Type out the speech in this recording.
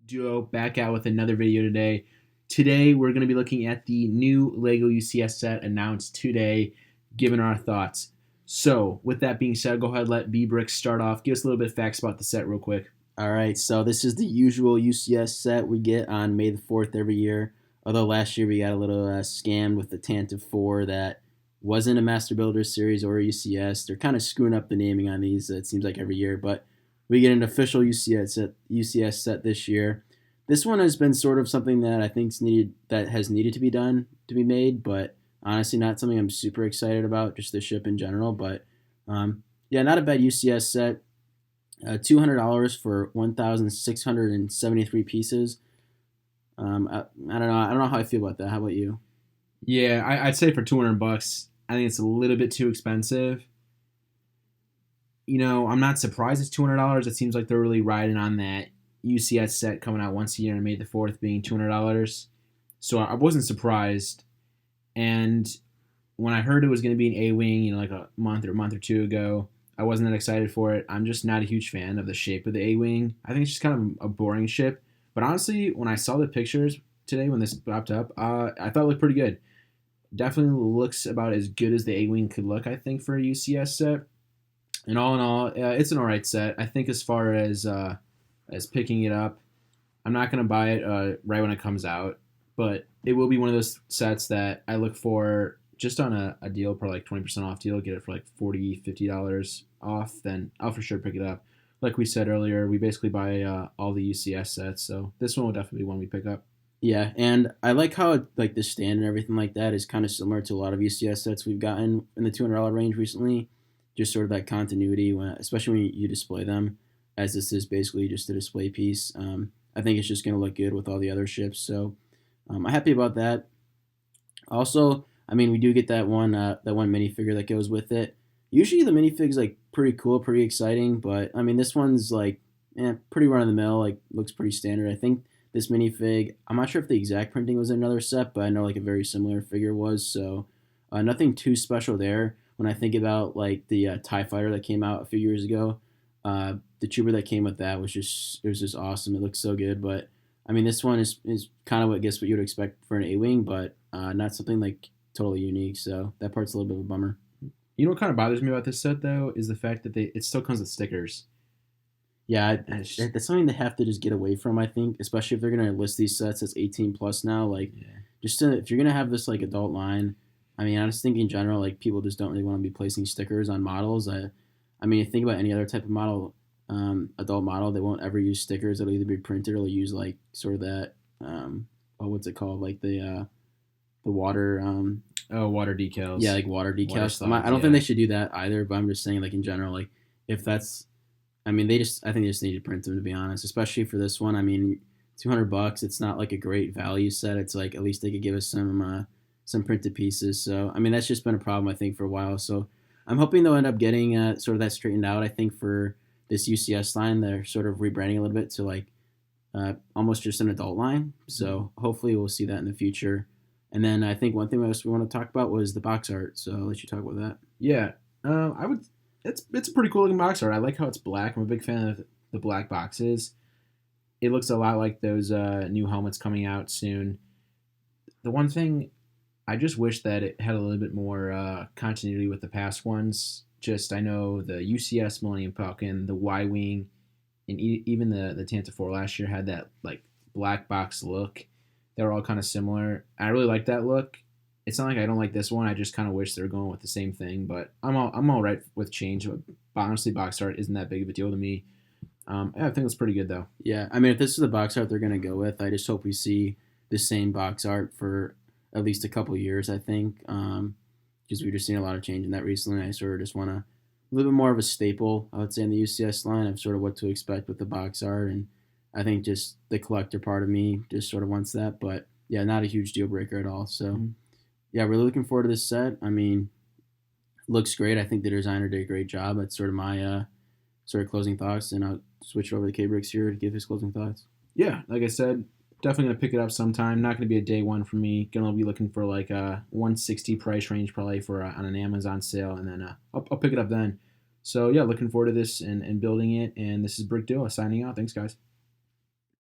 Duo back out with another video today. Today we're going to be looking at the new LEGO UCS set announced today, giving our thoughts. So, with that being said, go ahead, let B-Brick start off. Give us a little bit of facts about the set real quick. All right, so this is the usual UCS set we get on May the 4th every year. Although last year we got a little scammed with the Tantive 4 that wasn't a Master Builder series or a UCS. They're kind of screwing up the naming on these, it seems like every year. But we get an official UCS set this year. This one has been sort of something that I think's needed, that has needed to be done, to be made, but honestly not something I'm super excited about, just the ship in general. But yeah, not a bad UCS set. $200 for 1,673 pieces. I don't know. I don't know how I feel about that. How about you? Yeah, I'd say for $200, I think it's a little bit too expensive. I'm not surprised it's $200. It seems like they're really riding on that UCS set coming out once a year and May the 4th being $200. So I wasn't surprised. And when I heard it was going to be an A-Wing, like a month or two ago, I wasn't that excited for it. I'm just not a huge fan of the shape of the A-Wing. I think it's just kind of a boring ship. But honestly, when I saw the pictures today when this popped up, I thought it looked pretty good. Definitely looks about as good as the A-Wing could look, I think, for a UCS set. And all in all, it's an alright set. I think as far as picking it up, I'm not going to buy it right when it comes out. But it will be one of those sets that I look for just on a deal, probably like 20% off deal, get it for like $40, $50 off, then I'll for sure pick it up. Like we said earlier, we basically buy all the UCS sets, so this one will definitely be one we pick up. Yeah, and I like how like the stand and everything like that is kind of similar to a lot of UCS sets we've gotten in the $200 range recently. Just sort of that continuity, especially when you display them, as this is basically just a display piece. I think it's just going to look good with all the other ships, so I'm happy about that. Also, I mean, we do get that one minifigure that goes with it. Usually the minifig's like pretty cool, pretty exciting, but I mean this one's like pretty run of the mill, like looks pretty standard. I think this minifig, I'm not sure if the exact printing was in another set, but I know like a very similar figure was, so nothing too special there. When I think about like the TIE fighter that came out a few years ago, the trooper that came with that was just awesome. It looks so good, but I mean this one is kind of what what you would expect for an A-Wing, but not something like totally unique. So that part's a little bit of a bummer. You know what kind of bothers me about this set though is the fact that it still comes with stickers. Yeah, that's something they have to just get away from. I think, especially if they're gonna list these sets as 18 plus now. Like, if you're gonna have this like adult line, I mean, I just think in general, like people just don't really want to be placing stickers on models. I mean, think about any other type of model, adult model, they won't ever use stickers. It'll either be printed or they'll use like sort of that, what's it called, like the water. Water decals. Yeah, like water decals. Water slides, I don't think they should do that either. But I'm just saying, like in general, like if that's, I mean, I think they just need to print them, to be honest. Especially for this one. I mean, $200. It's not like a great value set. It's like at least they could give us some printed pieces. So I mean, that's just been a problem I think for a while. So I'm hoping they'll end up getting sort of that straightened out. I think for this UCS line, they're sort of rebranding a little bit to like almost just an adult line. So hopefully we'll see that in the future. And then I think one thing else we want to talk about was the box art. So I'll let you talk about that. Yeah, I would. It's a pretty cool looking box art. I like how it's black. I'm a big fan of the black boxes. It looks a lot like those new helmets coming out soon. The one thing, I just wish that it had a little bit more continuity with the past ones. I know the UCS Millennium Falcon, the Y-Wing, and even the Tantive 4 last year had that like black box look. They're all kind of similar. I really like that look. It's not like I don't like this one. I just kind of wish they were going with the same thing. But I'm all right with change. But honestly, box art isn't that big of a deal to me. I think it's pretty good though. Yeah, I mean, if this is the box art they're gonna go with, I just hope we see the same box art for at least a couple years. I think because we've just seen a lot of change in that recently. I sort of just want a little bit more of a staple, I would say, in the UCS line of sort of what to expect with the box art. And I think just the collector part of me just sort of wants that. But yeah, not a huge deal breaker at all. So yeah, really looking forward to this set. I mean, looks great. I think the designer did a great job. That's sort of my sort of closing thoughts. And I'll switch it over to K-Bricks here to give his closing thoughts. Yeah, like I said, definitely going to pick it up sometime. Not going to be a day one for me. Going to be looking for like a 160 price range probably for on an Amazon sale. And then I'll pick it up then. So yeah, looking forward to this and building it. And this is Brick Duo signing out. Thanks, guys.